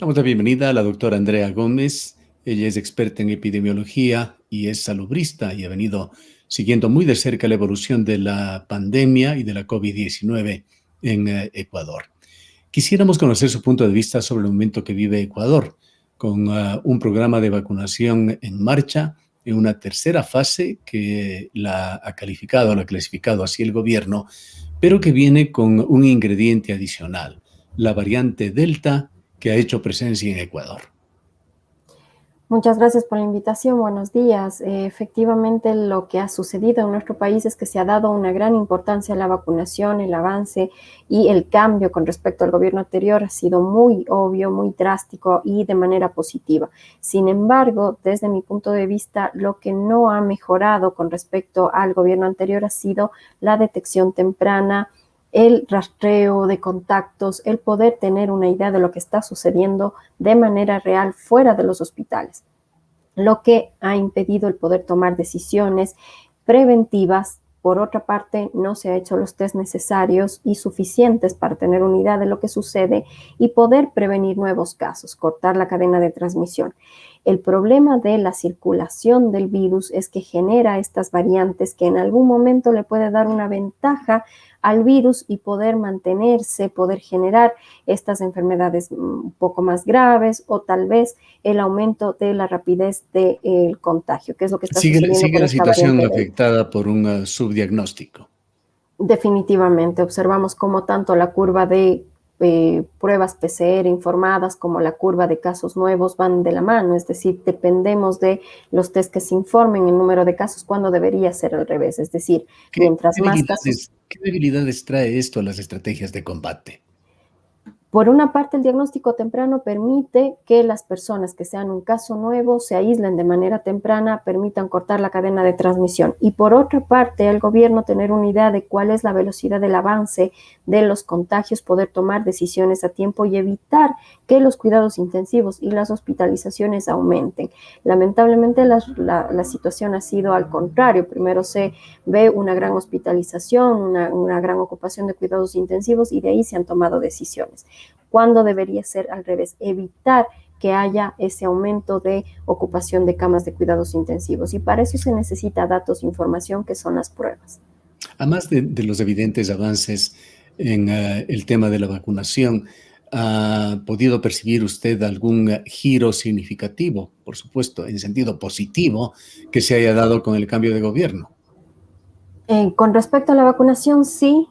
Damos la bienvenida a la doctora Andrea Gómez. Ella es experta en epidemiología y es salubrista y ha venido siguiendo muy de cerca la evolución de la pandemia y de la COVID-19 en Ecuador. Quisiéramos conocer su punto de vista sobre el momento que vive Ecuador, con un programa de vacunación en marcha en una tercera fase que la ha clasificado así el gobierno, pero que viene con un ingrediente adicional, la variante Delta, que ha hecho presencia en Ecuador. Muchas gracias por la invitación. Buenos días. Efectivamente, lo que ha sucedido en nuestro país es que se ha dado una gran importancia a la vacunación, el avance y el cambio con respecto al gobierno anterior ha sido muy obvio, muy drástico y de manera positiva. Sin embargo, desde mi punto de vista, lo que no ha mejorado con respecto al gobierno anterior ha sido la detección temprana, el rastreo de contactos, el poder tener una idea de lo que está sucediendo de manera real fuera de los hospitales, lo que ha impedido el poder tomar decisiones preventivas. Por otra parte, no se han hecho los test necesarios y suficientes para tener una idea de lo que sucede y poder prevenir nuevos casos, cortar la cadena de transmisión. El problema de la circulación del virus es que genera estas variantes que en algún momento le puede dar una ventaja al virus y poder mantenerse, poder generar estas enfermedades un poco más graves o tal vez el aumento de la rapidez del contagio, que es lo que está sucediendo Sigue con la esta situación variante Delta. afectada por un subdiagnóstico. Definitivamente, observamos cómo tanto la curva de pruebas PCR informadas como la curva de casos nuevos van de la mano, es decir, dependemos de los test que se informen el número de casos cuando debería ser al revés, es decir, mientras más casos. ¿Qué debilidades trae esto a las estrategias de combate? Por una parte, el diagnóstico temprano permite que las personas que sean un caso nuevo se aíslen de manera temprana, permitan cortar la cadena de transmisión. Y por otra parte, el gobierno tener una idea de cuál es la velocidad del avance de los contagios, poder tomar decisiones a tiempo y evitar que los cuidados intensivos y las hospitalizaciones aumenten. Lamentablemente, la situación ha sido al contrario. Primero se ve una gran hospitalización, una gran ocupación de cuidados intensivos y de ahí se han tomado decisiones. Cuando debería ser al revés, evitar que haya ese aumento de ocupación de camas de cuidados intensivos. Y para eso se necesita datos, información, que son las pruebas. Además de los evidentes avances en el tema de la vacunación, ¿ha podido percibir usted algún giro significativo, por supuesto, en sentido positivo, que se haya dado con el cambio de gobierno? Con respecto a la vacunación, sí,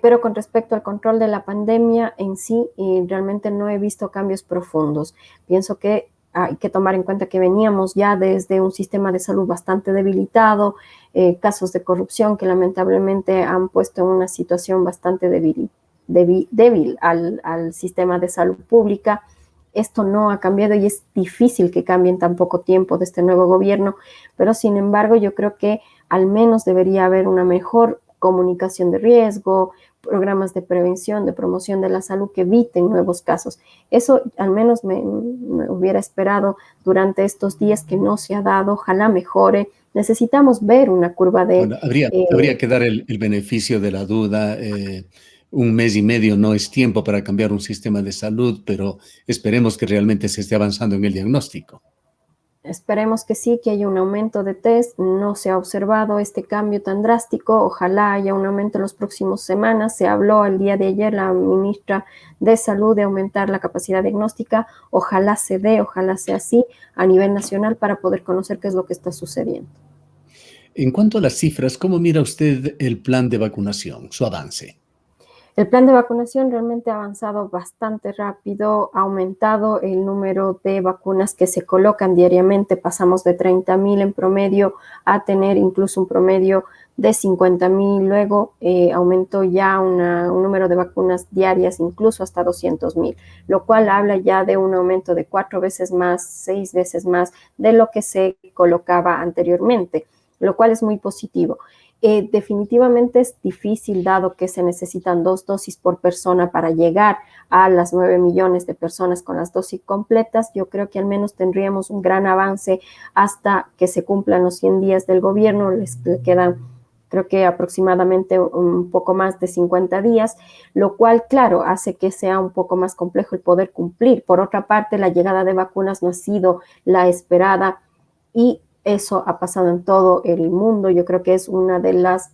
pero con respecto al control de la pandemia en sí, realmente no he visto cambios profundos. Pienso que hay que tomar en cuenta que veníamos ya desde un sistema de salud bastante debilitado, casos de corrupción que lamentablemente han puesto en una situación bastante débil al sistema de salud pública. Esto no ha cambiado y es difícil que cambie en tan poco tiempo de este nuevo gobierno, pero sin embargo yo creo que al menos debería haber una mejor comunicación de riesgo, programas de prevención, de promoción de la salud que eviten nuevos casos. Eso al menos me hubiera esperado durante estos días que no se ha dado, ojalá mejore. Necesitamos ver una curva de... Bueno, habría que dar el beneficio de la duda. Un mes y medio no es tiempo para cambiar un sistema de salud, pero esperemos que realmente se esté avanzando en el diagnóstico. Esperemos que sí, que haya un aumento de test. No se ha observado este cambio tan drástico. Ojalá haya un aumento en las próximas semanas. Se habló el día de ayer la ministra de Salud de aumentar la capacidad diagnóstica. Ojalá se dé, ojalá sea así a nivel nacional para poder conocer qué es lo que está sucediendo. En cuanto a las cifras, ¿cómo mira usted el plan de vacunación, su avance? El plan de vacunación realmente ha avanzado bastante rápido, ha aumentado el número de vacunas que se colocan diariamente, pasamos de 30,000 en promedio a tener incluso un promedio de 50,000, luego aumentó ya un número de vacunas diarias incluso hasta 200,000, lo cual habla ya de un aumento de 4 veces más, 6 veces más de lo que se colocaba anteriormente, lo cual es muy positivo. Definitivamente es difícil dado que se necesitan 2 dosis por persona para llegar a las 9 millones de personas con las dosis completas. Yo creo que al menos tendríamos un gran avance hasta que se cumplan los 100 días del gobierno. Les quedan creo que aproximadamente un poco más de 50 días, lo cual, claro, hace que sea un poco más complejo el poder cumplir. Por otra parte, la llegada de vacunas no ha sido la esperada y eso ha pasado en todo el mundo. Yo creo que es una de las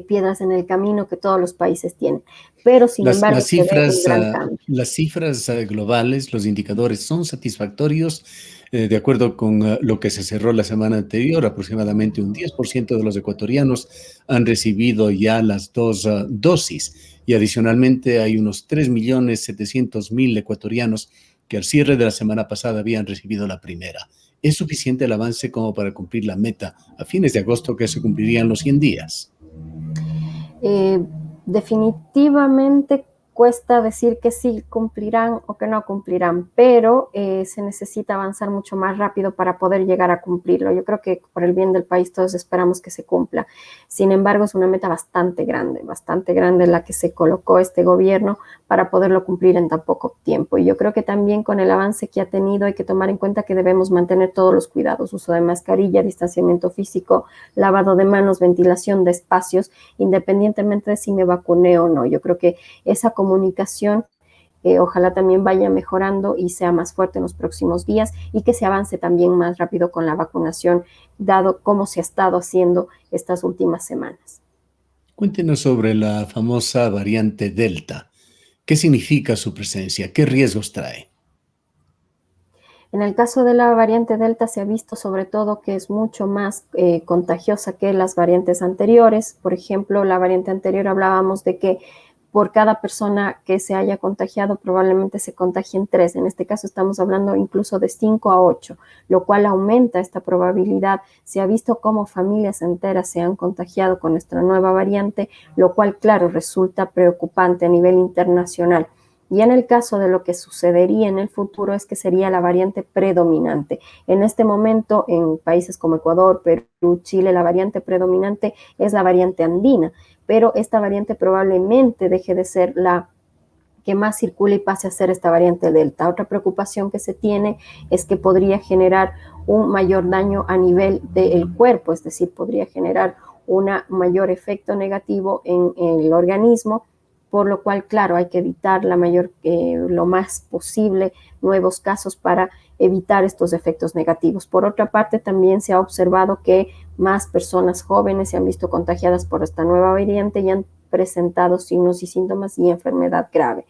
piedras en el camino que todos los países tienen. Pero, sin embargo, se ve un gran cambio. Las cifras globales, los indicadores son satisfactorios. De acuerdo con lo que se cerró la semana anterior, aproximadamente un 10% de los ecuatorianos han recibido ya las dos dosis y adicionalmente hay unos 3.700.000 ecuatorianos que al cierre de la semana pasada habían recibido la primera. ¿Es suficiente el avance como para cumplir la meta a fines de agosto que se cumplirían los 100 días? Eh, Definitivamente cuesta decir que sí cumplirán o que no cumplirán, pero se necesita avanzar mucho más rápido para poder llegar a cumplirlo. Yo creo que por el bien del país todos esperamos que se cumpla. Sin embargo, es una meta bastante grande la que se colocó este gobierno para poderlo cumplir en tan poco tiempo. Y yo creo que también con el avance que ha tenido hay que tomar en cuenta que debemos mantener todos los cuidados, uso de mascarilla, distanciamiento físico, lavado de manos, ventilación de espacios, independientemente de si me vacuné o no. Yo creo que esa comunicación ojalá también vaya mejorando y sea más fuerte en los próximos días y que se avance también más rápido con la vacunación, dado cómo se ha estado haciendo estas últimas semanas. Cuéntenos sobre la famosa variante Delta. ¿Qué significa su presencia? ¿Qué riesgos trae? En el caso de la variante Delta se ha visto sobre todo que es mucho más contagiosa que las variantes anteriores. Por ejemplo, la variante anterior hablábamos de que por cada persona que se haya contagiado probablemente se contagien 3. En este caso estamos hablando incluso de 5 a 8, lo cual aumenta esta probabilidad. Se ha visto cómo familias enteras se han contagiado con esta nueva variante, lo cual, claro, resulta preocupante a nivel internacional. Y en el caso de lo que sucedería en el futuro es que sería la variante predominante. En este momento, en países como Ecuador, Perú, Chile, la variante predominante es la variante andina, pero esta variante probablemente deje de ser la que más circula y pase a ser esta variante Delta. Otra preocupación que se tiene es que podría generar un mayor daño a nivel del cuerpo, es decir, podría generar un mayor efecto negativo en el organismo, por lo cual, claro, hay que evitar lo más posible nuevos casos para evitar estos efectos negativos. Por otra parte, también se ha observado que más personas jóvenes se han visto contagiadas por esta nueva variante y han presentado signos y síntomas y enfermedad grave.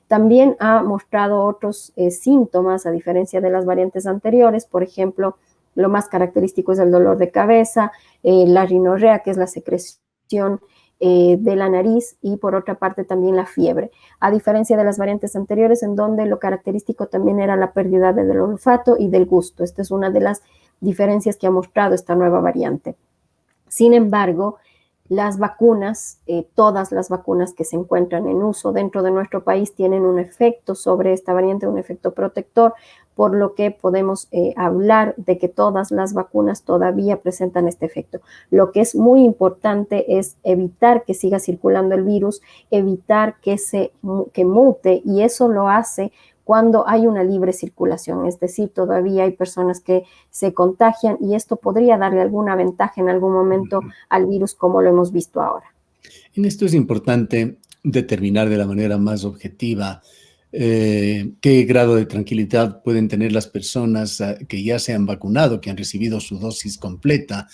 También ha mostrado otros síntomas, a diferencia de las variantes anteriores. Por ejemplo, lo más característico es el dolor de cabeza, la rinorrea, que es la secreción de la nariz, y por otra parte también la fiebre, a diferencia de las variantes anteriores en donde lo característico también era la pérdida del olfato y del gusto. Esta es una de las diferencias que ha mostrado esta nueva variante. Sin embargo, las vacunas, todas las vacunas que se encuentran en uso dentro de nuestro país tienen un efecto sobre esta variante, un efecto protector, por lo que podemos hablar de que todas las vacunas todavía presentan este efecto. Lo que es muy importante es evitar que siga circulando el virus, evitar que mute, y eso lo hace cuando hay una libre circulación, es decir, todavía hay personas que se contagian y esto podría darle alguna ventaja en algún momento al virus, como lo hemos visto ahora. En esto es importante determinar de la manera más objetiva qué grado de tranquilidad pueden tener las personas que ya se han vacunado, que han recibido su dosis completa.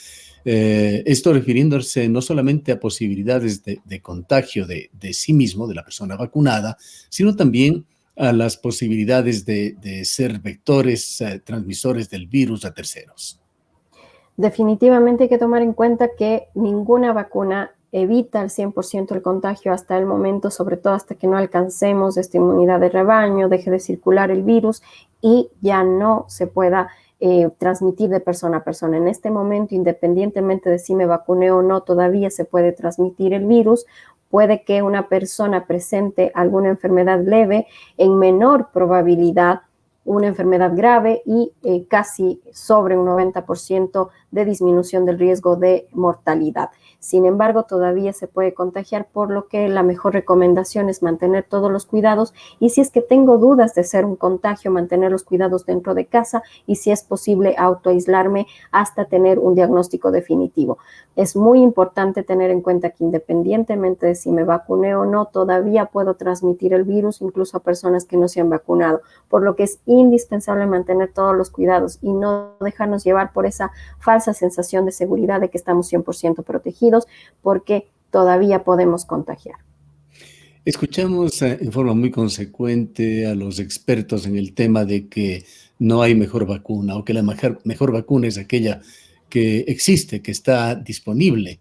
Esto refiriéndose no solamente a posibilidades de contagio de sí mismo, de la persona vacunada, sino también a las posibilidades de ser vectores, transmisores del virus a terceros. Definitivamente hay que tomar en cuenta que ninguna vacuna evita al 100% el contagio hasta el momento, sobre todo hasta que no alcancemos esta inmunidad de rebaño, deje de circular el virus y ya no se pueda transmitir de persona a persona. En este momento, independientemente de si me vacuné o no, todavía se puede transmitir el virus. Puede que una persona presente alguna enfermedad leve, en menor probabilidad una enfermedad grave y casi sobre un 90% de disminución del riesgo de mortalidad. Sin embargo, todavía se puede contagiar, por lo que la mejor recomendación es mantener todos los cuidados, y si es que tengo dudas de ser un contagio, mantener los cuidados dentro de casa, y si es posible autoaislarme hasta tener un diagnóstico definitivo. Es muy importante tener en cuenta que independientemente de si me vacuné o no, todavía puedo transmitir el virus incluso a personas que no se han vacunado, por lo que es indispensable mantener todos los cuidados y no dejarnos llevar por esa falsa sensación de seguridad de que estamos 100% protegidos, porque todavía podemos contagiar. Escuchamos en forma muy consecuente a los expertos en el tema de que no hay mejor vacuna o que la mejor vacuna es aquella que existe, que está disponible,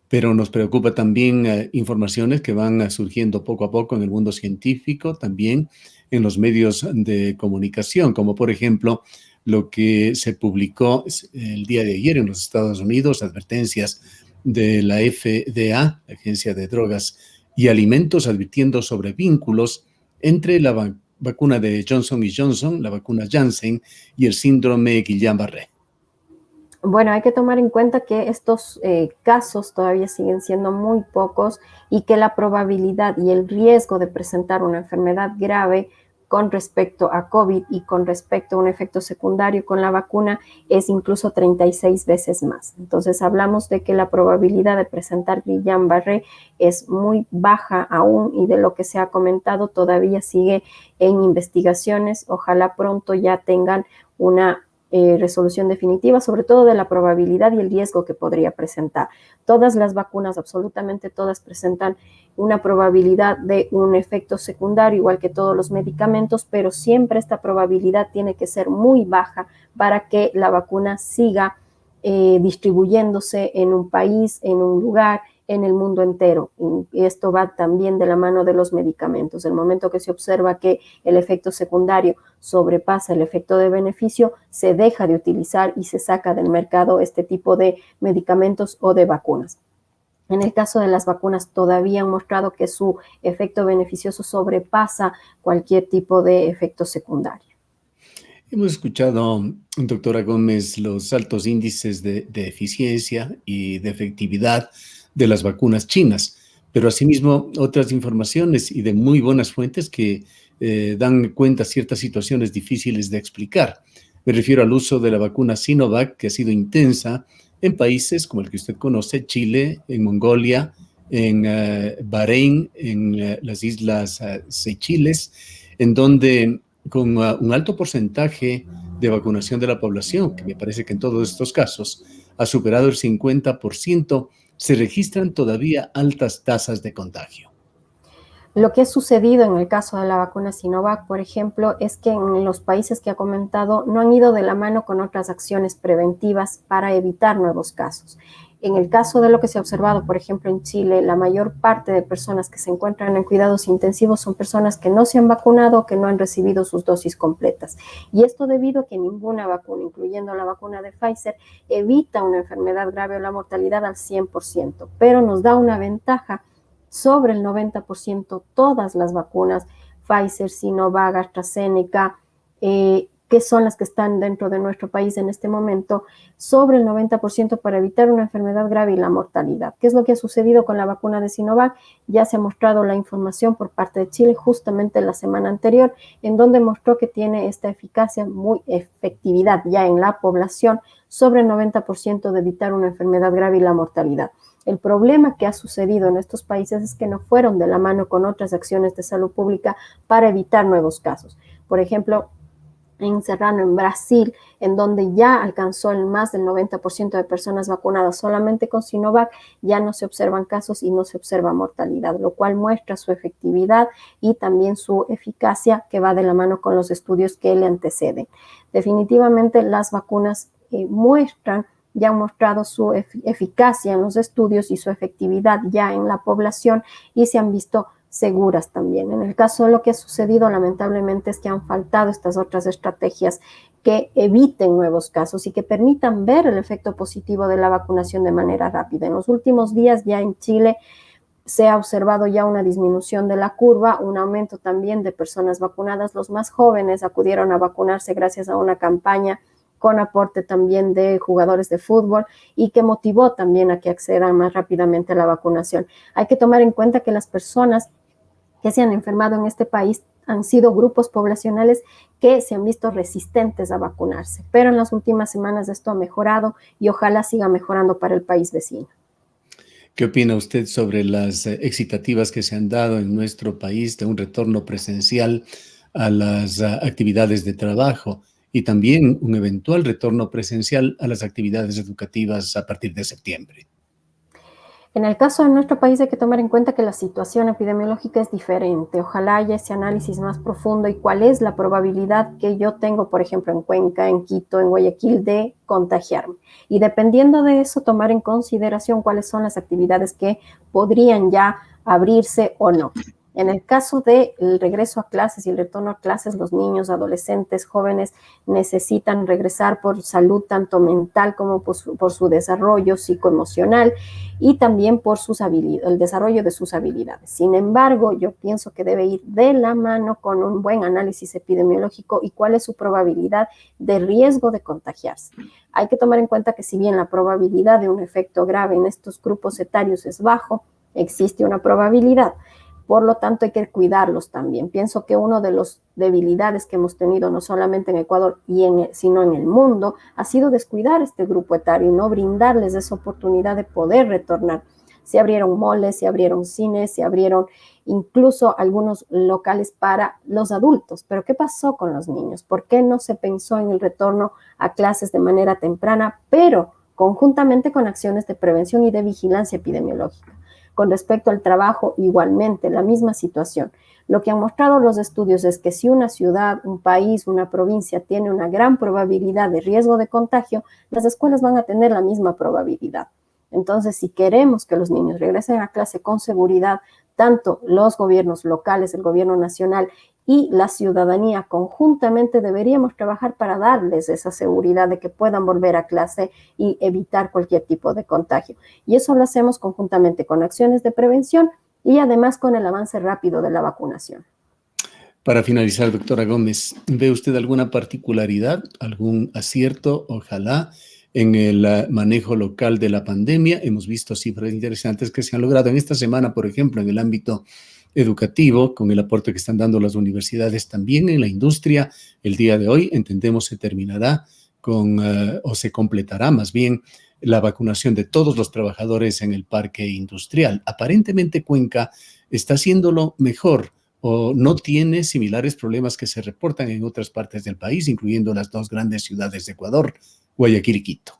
pero nos preocupa también informaciones que van surgiendo poco a poco en el mundo científico, también en los medios de comunicación, como por ejemplo lo que se publicó el día de ayer en los Estados Unidos, advertencias de la FDA, la Agencia de Drogas y Alimentos, advirtiendo sobre vínculos entre la vacuna de Johnson y Johnson, la vacuna Janssen y el síndrome Guillain-Barré. Bueno, hay que tomar en cuenta que estos casos todavía siguen siendo muy pocos, y que la probabilidad y el riesgo de presentar una enfermedad grave con respecto a COVID y con respecto a un efecto secundario con la vacuna es incluso 36 veces más. Entonces hablamos de que la probabilidad de presentar Guillain-Barré es muy baja aún, y de lo que se ha comentado todavía sigue en investigaciones. Ojalá pronto ya tengan una resolución definitiva, sobre todo de la probabilidad y el riesgo que podría presentar. Todas las vacunas, absolutamente todas, presentan una probabilidad de un efecto secundario, igual que todos los medicamentos, pero siempre esta probabilidad tiene que ser muy baja para que la vacuna siga distribuyéndose en un país, en un lugar, en el mundo entero. Y esto va también de la mano de los medicamentos. El momento que se observa que el efecto secundario sobrepasa el efecto de beneficio, se deja de utilizar y se saca del mercado este tipo de medicamentos o de vacunas. En el caso de las vacunas, todavía han mostrado que su efecto beneficioso sobrepasa cualquier tipo de efecto secundario. Hemos escuchado, doctora Gómez, los altos índices de eficiencia y de efectividad de las vacunas chinas, pero asimismo otras informaciones y de muy buenas fuentes que dan cuenta de ciertas situaciones difíciles de explicar. Me refiero al uso de la vacuna Sinovac, que ha sido intensa en países como el que usted conoce, Chile, en Mongolia, en Bahrein, en las islas Seychelles, en donde con un alto porcentaje de vacunación de la población, que me parece que en todos estos casos ha superado el 50%, se registran todavía altas tasas de contagio. Lo que ha sucedido en el caso de la vacuna Sinovac, por ejemplo, es que en los países que ha comentado no han ido de la mano con otras acciones preventivas para evitar nuevos casos. En el caso de lo que se ha observado, por ejemplo, en Chile, la mayor parte de personas que se encuentran en cuidados intensivos son personas que no se han vacunado o que no han recibido sus dosis completas. Y esto debido a que ninguna vacuna, incluyendo la vacuna de Pfizer, evita una enfermedad grave o la mortalidad al 100%, pero nos da una ventaja sobre el 90%. Todas las vacunas, Pfizer, Sinovac, AstraZeneca, que son las que están dentro de nuestro país en este momento, sobre el 90% para evitar una enfermedad grave y la mortalidad. ¿Qué es lo que ha sucedido con la vacuna de Sinovac? Ya se ha mostrado la información por parte de Chile justamente la semana anterior, en donde mostró que tiene esta eficacia, muy efectividad ya en la población, sobre el 90% de evitar una enfermedad grave y la mortalidad. El problema que ha sucedido en estos países es que no fueron de la mano con otras acciones de salud pública para evitar nuevos casos. Por ejemplo, en Serrano, en Brasil, en donde ya alcanzó el más del 90% de personas vacunadas solamente con Sinovac, ya no se observan casos y no se observa mortalidad, lo cual muestra su efectividad y también su eficacia, que va de la mano con los estudios que le anteceden. Definitivamente las vacunas ya han mostrado su eficacia en los estudios y su efectividad ya en la población, y se han visto seguras también. En el caso de lo que ha sucedido, lamentablemente, es que han faltado estas otras estrategias que eviten nuevos casos y que permitan ver el efecto positivo de la vacunación de manera rápida. En los últimos días ya en Chile se ha observado ya una disminución de la curva, un aumento también de personas vacunadas. Los más jóvenes acudieron a vacunarse gracias a una campaña con aporte también de jugadores de fútbol y que motivó también a que accedan más rápidamente a la vacunación. Hay que tomar en cuenta que las personas que se han enfermado en este país han sido grupos poblacionales que se han visto resistentes a vacunarse, pero en las últimas semanas esto ha mejorado y ojalá siga mejorando para el país vecino. ¿Qué opina usted sobre las excitativas que se han dado en nuestro país de un retorno presencial a las actividades de trabajo y también un eventual retorno presencial a las actividades educativas a partir de septiembre? En el caso de nuestro país hay que tomar en cuenta que la situación epidemiológica es diferente. Ojalá haya ese análisis más profundo y cuál es la probabilidad que yo tengo, por ejemplo, en Cuenca, en Quito, en Guayaquil, de contagiarme. Y dependiendo de eso, tomar en consideración cuáles son las actividades que podrían ya abrirse o no. En el caso del regreso a clases y el retorno a clases, los niños, adolescentes, jóvenes necesitan regresar por salud tanto mental como por su desarrollo psicoemocional y también por el desarrollo de sus habilidades. Sin embargo, yo pienso que debe ir de la mano con un buen análisis epidemiológico y cuál es su probabilidad de riesgo de contagiarse. Hay que tomar en cuenta que si bien la probabilidad de un efecto grave en estos grupos etarios es bajo, existe una probabilidad. Por lo tanto, hay que cuidarlos también. Pienso que una de las debilidades que hemos tenido, no solamente en Ecuador, sino en el mundo, ha sido descuidar este grupo etario y no brindarles esa oportunidad de poder retornar. Se abrieron moles, se abrieron cines, se abrieron incluso algunos locales para los adultos. Pero ¿qué pasó con los niños? ¿Por qué no se pensó en el retorno a clases de manera temprana, pero conjuntamente con acciones de prevención y de vigilancia epidemiológica? Con respecto al trabajo, igualmente, la misma situación. Lo que han mostrado los estudios es que si una ciudad, un país, una provincia tiene una gran probabilidad de riesgo de contagio, las escuelas van a tener la misma probabilidad. Entonces, si queremos que los niños regresen a clase con seguridad, tanto los gobiernos locales, el gobierno nacional y la ciudadanía conjuntamente deberíamos trabajar para darles esa seguridad de que puedan volver a clase y evitar cualquier tipo de contagio. Y eso lo hacemos conjuntamente con acciones de prevención y además con el avance rápido de la vacunación. Para finalizar, doctora Gómez, ¿ve usted alguna particularidad, algún acierto, ojalá, en el manejo local de la pandemia? Hemos visto cifras interesantes que se han logrado en esta semana, por ejemplo, en el ámbito educativo, con el aporte que están dando las universidades, también en la industria. El día de hoy, entendemos, se terminará o se completará más bien la vacunación de todos los trabajadores en el parque industrial. Aparentemente, Cuenca está haciéndolo mejor o no tiene similares problemas que se reportan en otras partes del país, incluyendo las dos grandes ciudades de Ecuador, Guayaquil y Quito.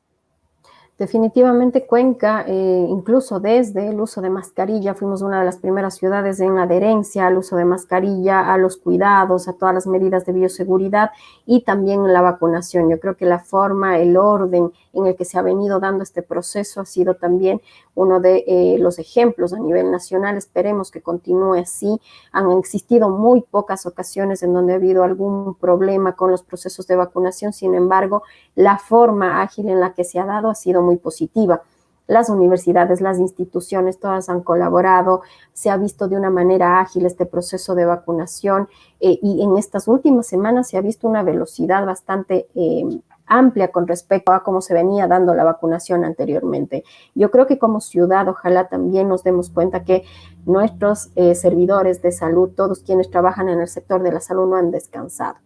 Definitivamente Cuenca, incluso desde el uso de mascarilla, fuimos una de las primeras ciudades en adherencia al uso de mascarilla, a los cuidados, a todas las medidas de bioseguridad y también en la vacunación. Yo creo que la forma, el orden en el que se ha venido dando este proceso ha sido también uno de los ejemplos a nivel nacional. Esperemos que continúe así. Han existido muy pocas ocasiones en donde ha habido algún problema con los procesos de vacunación. Sin embargo, la forma ágil en la que se ha dado ha sido muy positiva. Las universidades, las instituciones, todas han colaborado, se ha visto de una manera ágil este proceso de vacunación y en estas últimas semanas se ha visto una velocidad bastante amplia con respecto a cómo se venía dando la vacunación anteriormente. Yo creo que como ciudad, ojalá también nos demos cuenta que nuestros servidores de salud, todos quienes trabajan en el sector de la salud, no han descansado.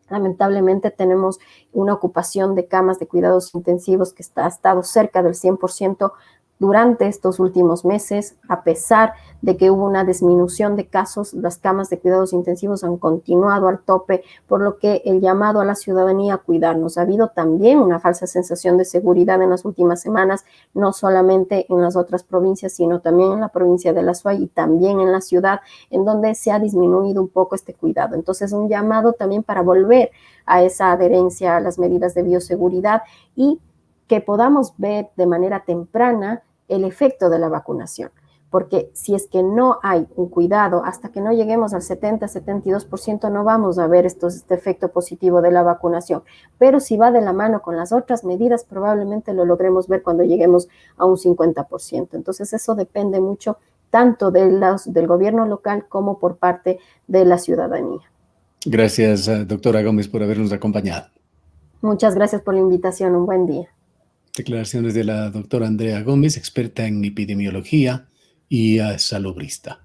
Lamentablemente tenemos una ocupación de camas de cuidados intensivos que ha estado cerca del 100% durante estos últimos meses. A pesar de que hubo una disminución de casos, las camas de cuidados intensivos han continuado al tope, por lo que el llamado a la ciudadanía a cuidarnos. Ha habido también una falsa sensación de seguridad en las últimas semanas, no solamente en las otras provincias, sino también en la provincia de La Suay y también en la ciudad, en donde se ha disminuido un poco este cuidado. Entonces, un llamado también para volver a esa adherencia a las medidas de bioseguridad y que podamos ver de manera temprana el efecto de la vacunación, porque si es que no hay un cuidado, hasta que no lleguemos al 70-72%, no vamos a ver este efecto positivo de la vacunación, pero si va de la mano con las otras medidas, probablemente lo logremos ver cuando lleguemos a un 50%. Entonces eso depende mucho tanto del gobierno local como por parte de la ciudadanía. Gracias, doctora Gómez, por habernos acompañado. Muchas gracias por la invitación. Un buen día. Declaraciones de la doctora Andrea Gómez, experta en epidemiología y salubrista.